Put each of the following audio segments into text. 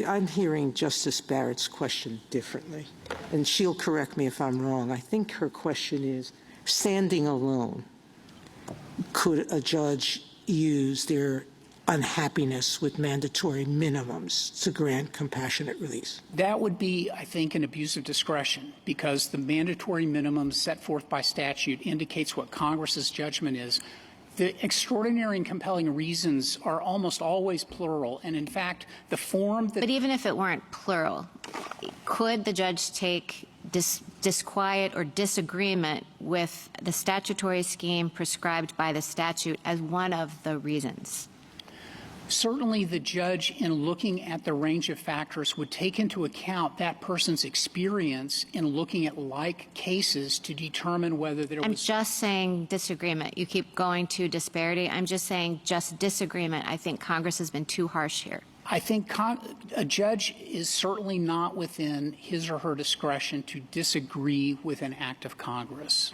I'm hearing Justice Barrett's question differently, and she'll correct me if I'm wrong. I think her question is, standing alone, could a judge use their unhappiness with mandatory minimums to grant compassionate release? That would be, I think, an abuse of discretion, because the mandatory minimums set forth by statute indicates what Congress's judgment is. The extraordinary and compelling reasons are almost always plural, and in fact, the form that— But even if it weren't plural, could the judge take disquiet or disagreement with the statutory scheme prescribed by the statute as one of the reasons? Certainly the judge, in looking at the range of factors, would take into account that person's experience in looking at like cases to determine whether there was— I'm just saying disagreement. You keep going to disparity. I'm just saying just disagreement. I think Congress has been too harsh here. I think a judge is certainly not within his or her discretion to disagree with an act of Congress.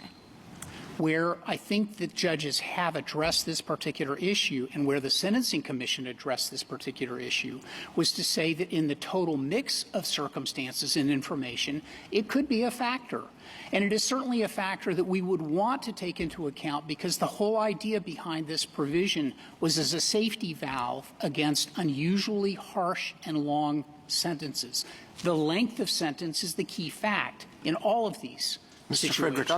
Where I think that judges have addressed this particular issue, and where the Sentencing Commission addressed this particular issue, was to say that in the total mix of circumstances and information, it could be a factor. And it is certainly a factor that we would want to take into account, because the whole idea behind this provision was as a safety valve against unusually harsh and long sentences. The length of sentence is the key fact in all of these situations. Mr. Frederick,